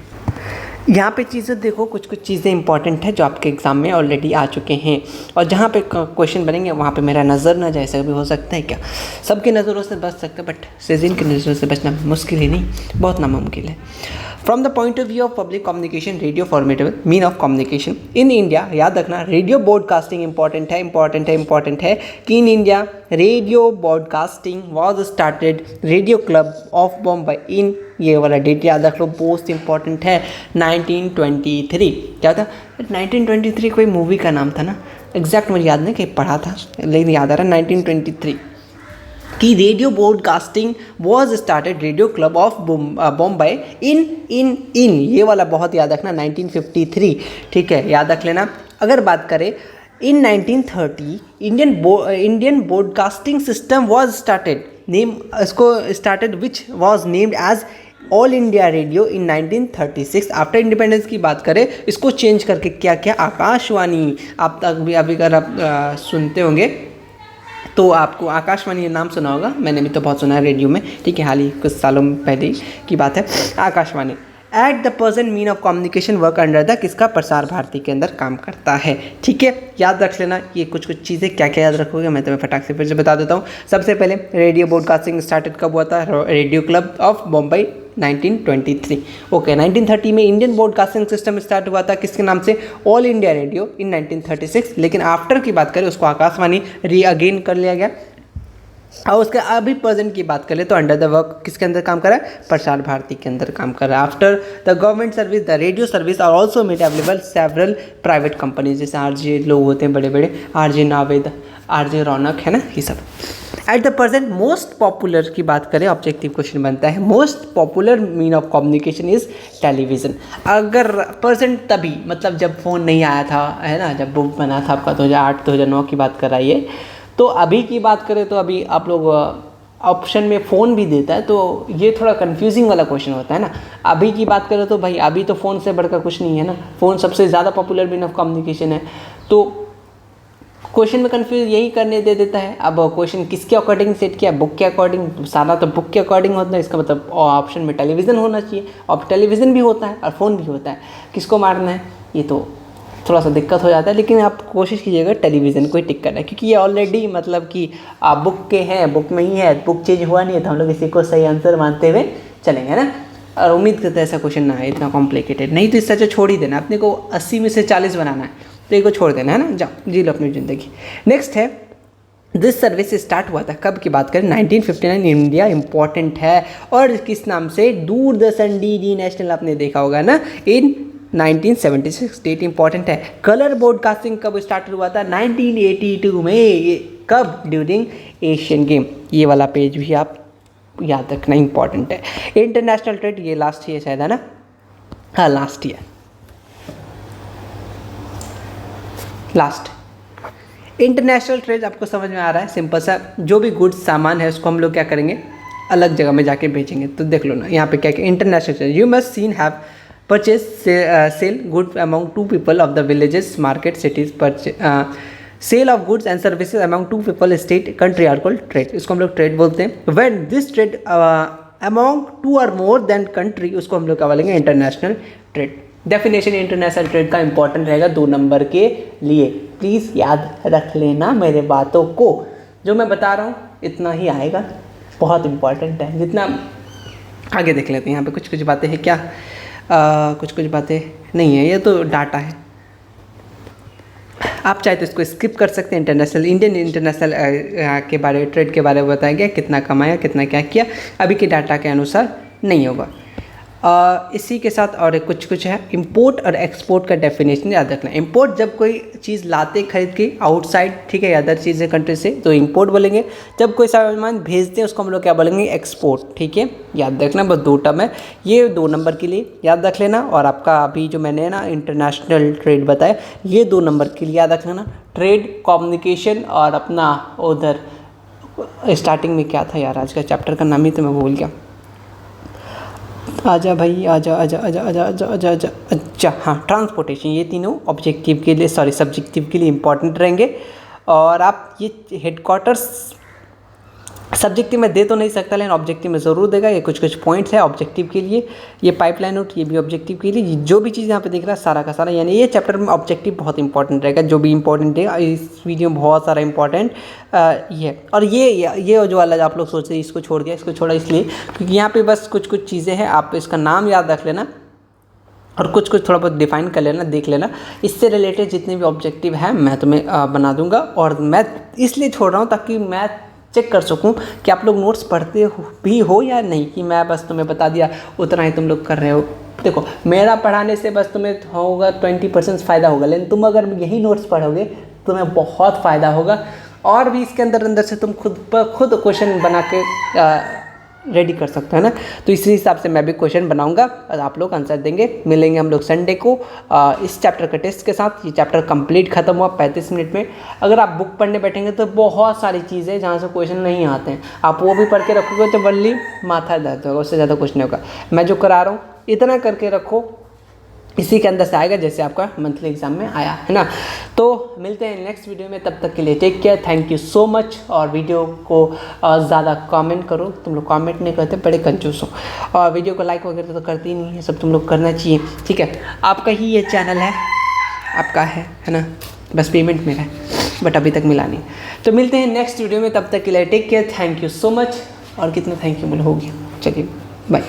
यहाँ पे चीज़ें देखो, कुछ कुछ चीज़ें इंपॉर्टेंट है जो आपके एग्ज़ाम में ऑलरेडी आ चुके हैं, और जहाँ पे क्वेश्चन बनेंगे वहाँ पे मेरा नज़र ना जाए, ऐसा भी हो सकता है क्या? सबकी नज़रों से बच सकते हैं, बट सीजन की नज़रों से बचना मुश्किल ही नहीं, बहुत नामुमकिन है। From the point of view of public communication, radio formidable mean of communication in India, याद रखना रेडियो ब्रॉडकास्टिंग इंपॉर्टेंट है कि in India radio broadcasting was started radio club of Bombay in, ये वाला डेट याद रख लो, मोस्ट इंपॉर्टेंट है, 1923। क्या था? 1923 कोई मूवी का नाम था ना, एग्जैक्ट मुझे याद नहीं, कहीं पढ़ा था लेकिन याद आ रहा है 1923 कि radio broadcasting was started radio club of Bombay in ये वाला बहुत याद रखना, 1953, ठीक है, याद रख लेना। अगर बात करें in 1930 Indian broadcasting system was started, name इसको started which was named as All India Radio in 1936। After independence की बात करें, इसको चेंज करके क्या किया? आकाशवाणी। आप तक भी अभी अगर आप सुनते होंगे तो आपको आकाशवाणी ये नाम सुना होगा, मैंने भी तो बहुत सुना है रेडियो में, ठीक है, हाल ही कुछ सालों पहले की बात है। Akashvani at the present mean of communication work under the, किसका? प्रसार भारती के अंदर काम करता है, ठीक है, याद रख लेना। ये कुछ कुछ चीज़ें क्या क्या याद रखोगे मैं तुम्हें फटाक से फिर से बता देता हूँ। सबसे पहले रेडियो ब्रॉडकास्टिंग स्टार्टेड कब हुआ था? Radio club of Bombay 1923। Okay, 1930 में इंडियन ब्रॉडकास्टिंग सिस्टम स्टार्ट हुआ था, किसके नाम से? All India Radio in 1936। लेकिन आफ्टर की बात करें उसको आकाशवाणी री अगेन कर लिया गया। और उसके अभी प्रेजेंट की बात करें तो अंडर द वर्क किसके अंदर काम कर रहा है? प्रसार भारती के अंदर काम कर रहा है। After the government service the radio service are also made available several private companies, जैसे आरजे लोग होते हैं बड़े बड़े, आरजे नावेद, आरजे रौनक, है ना, ये सब। At the present most popular की बात करें, ऑब्जेक्टिव क्वेश्चन बनता है, most popular mean of communication is television. अगर प्रेजेंट तभी मतलब जब फ़ोन नहीं आया था, है ना, जब बुक बना था आपका 2008-2009 की बात कर रहा है ये, तो अभी की बात करें तो अभी आप लोग ऑप्शन में फ़ोन भी देता है, तो ये थोड़ा कंफ्यूजिंग वाला क्वेश्चन होता है ना। अभी की बात करें तो भाई अभी तो फ़ोन से बढ़कर कुछ नहीं है ना, फ़ोन सबसे ज़्यादा पॉपुलर मीन ऑफ कम्युनिकेशन है, तो क्वेश्चन में कंफ्यूज यही करने दे देता है। अब क्वेश्चन किसके अकॉर्डिंग सेट किया? बुक के अकॉर्डिंग, सारा तो बुक के अकॉर्डिंग होता है, इसका मतलब ऑप्शन में टेलीविज़न होना चाहिए, और टेलीविज़न भी होता है और फ़ोन भी होता है, किसको मारना है? ये तो थोड़ा सा दिक्कत हो जाता है, लेकिन आप कोशिश कीजिएगा टेलीविज़न को ही टिक करना है, क्योंकि ये ऑलरेडी मतलब कि आप बुक के हैं, बुक में ही है, बुक चेंज हुआ नहीं है, तो हम लोग इसी को सही आंसर मानते हुए चलेंगे ना। और उम्मीद करते हैं ऐसा क्वेश्चन ना है इतना कॉम्प्लिकेटेड, नहीं तो इससे अच्छा छोड़ ही देना, अपने को 80 में से 40 बनाना है, तो एक को छोड़ देना है ना, जाओ जी लो अपनी ज़िंदगी। नेक्स्ट है, दिस सर्विस स्टार्ट हुआ था कब की बात करें? 1959 इंडिया, इंपॉर्टेंट है, और किस नाम से? दूरदर्शन डीडी नेशनल, आपने देखा होगा ना, इन 1976, डेट इंपॉर्टेंट है। कलर ब्रॉडकास्टिंग कब स्टार्ट हुआ था? 1982 में, ये कब? During Asian game. ये वाला पेज भी आप याद रखना, इंपॉर्टेंट है। इंटरनेशनल ट्रेड, ये लास्ट ईयर शायद है ना, हाँ last year, last. International trade आपको समझ में आ रहा है, सिंपल सा, जो भी गुड्स सामान है उसको हम लोग क्या करेंगे? अलग जगह में जाके बेचेंगे। तो देख लो ना यहाँ पे क्या क्या, international trade, you must seen have purchase sale good among two people of the villages market cities, sale of goods and services among two people state country are called trade, इसको हम लोग ट्रेड बोलते हैं। When this trade among two और मोर देन कंट्री, उसको हम लोग क्या बोलेंगे? International trade. Definition international trade का इंपॉर्टेंट रहेगा 2 नंबर के लिए, प्लीज़ याद रख लेना मेरे बातों को, जो मैं बता रहा हूँ इतना ही आएगा, बहुत इंपॉर्टेंट है। जितना आगे देख लेते हैं, यहाँ पे कुछ कुछ बातें हैं क्या? कुछ कुछ बातें नहीं है, ये तो डाटा है, आप चाहे तो इसको स्किप कर सकते हैं। इंटरनेशनल, इंडियन इंटरनेशनल के बारे, ट्रेड के बारे में बताया गया, कितना कमाया, कितना क्या किया, अभी के डाटा के अनुसार नहीं होगा। इसी के साथ और कुछ कुछ है, इंपोर्ट और एक्सपोर्ट का डेफिनेशन याद रखना। इंपोर्ट जब कोई चीज़ लाते खरीद के आउटसाइड, ठीक है, अदर चीज़ें कंट्री से, तो इंपोर्ट बोलेंगे। जब कोई सामान भेजते हैं उसको हम लोग क्या बोलेंगे? एक्सपोर्ट, ठीक है, याद रखना, बस 2 टर्म है, ये 2 नंबर के लिए याद रख लेना। और आपका अभी जो मैंने ना इंटरनेशनल ट्रेड बताया, ये 2 नंबर के लिए याद रख लेना। ट्रेड, कम्युनिकेशन और अपना उधर स्टार्टिंग में क्या था यार, आज का चैप्टर का नाम ही तो मैं भूल गया, आजा भाई आजा आजा आजा आजा आजा आजा आजा, अच्छा हाँ, ट्रांसपोर्टेशन। ये तीनों ऑब्जेक्टिव के लिए, सॉरी सब्जेक्टिव के लिए इंपॉर्टेंट रहेंगे। और आप ये हेडक्वार्टर्स सब्जेक्टिव में दे तो नहीं सकता, लेकिन ऑब्जेक्टिव में ज़रूर देगा। ये कुछ कुछ पॉइंट्स है ऑब्जेक्टिव के लिए, ये पाइपलाइन नोट ये भी ऑब्जेक्टिव के लिए, जो भी चीज़ यहाँ पे दिख रहा है सारा का सारा, यानी ये चैप्टर में ऑब्जेक्टिव बहुत इंपॉर्टेंट रहेगा। जो भी इंपॉर्टेंट है इस वीडियो में बहुत सारा इंपॉर्टेंट ये, और ये जो वाला आप लोग सोच रहे इसको छोड़ दिया, इसको छोड़ा इसलिए क्योंकि यहाँ पे बस कुछ कुछ चीज़ें हैं, आप इसका नाम याद रख लेना और कुछ कुछ थोड़ा बहुत डिफाइन कर लेना, देख लेना। इससे रिलेटेड जितने भी ऑब्जेक्टिव हैं मैं तुम्हें बना दूंगा, और मैं इसलिए छोड़ रहा हूँ ताकि मैं चेक कर सकूं कि आप लोग नोट्स पढ़ते भी हो या नहीं, कि मैं बस तुम्हें बता दिया उतना ही तुम लोग कर रहे हो। देखो मेरा पढ़ाने से बस तुम्हें होगा 20% फ़ायदा होगा, लेकिन तुम अगर यही नोट्स पढ़ोगे तुम्हें बहुत फ़ायदा होगा, और भी इसके अंदर से तुम खुद क्वेश्चन बना के रेडी कर सकते हो ना। तो इसी हिसाब से मैं भी क्वेश्चन बनाऊंगा और आप लोग आंसर देंगे। मिलेंगे हम लोग संडे को इस चैप्टर के टेस्ट के साथ। ये चैप्टर कंप्लीट खत्म हुआ 35 मिनट में। अगर आप बुक पढ़ने बैठेंगे तो बहुत सारी चीज़ें जहाँ से क्वेश्चन नहीं आते हैं, आप वो भी पढ़ के रखोगे तो बल्ली माथा दर्द होगा, उससे ज़्यादा कुछ नहीं होगा। मैं जो करा रहा हूँ इतना करके रखो, इसी के अंदर से आएगा जैसे आपका मंथली एग्जाम में आया है ना। तो मिलते हैं नेक्स्ट वीडियो में, तब तक के लिए take care, thank you so much. और वीडियो को ज़्यादा कमेंट करो, तुम लोग कमेंट नहीं करते, बड़े कंजूस हो, और वीडियो को लाइक वगैरह तो करते ही नहीं है, सब तुम लोग करना चाहिए, ठीक है। आपका ही ये चैनल है, आपका है ना, बस पेमेंट मेरा है बट अभी तक मिला नहीं। तो मिलते हैं नेक्स्ट वीडियो में, तब तक के लिए take care, thank you so much. और कितना थैंक यू बोल हो गया, चलिए बाय।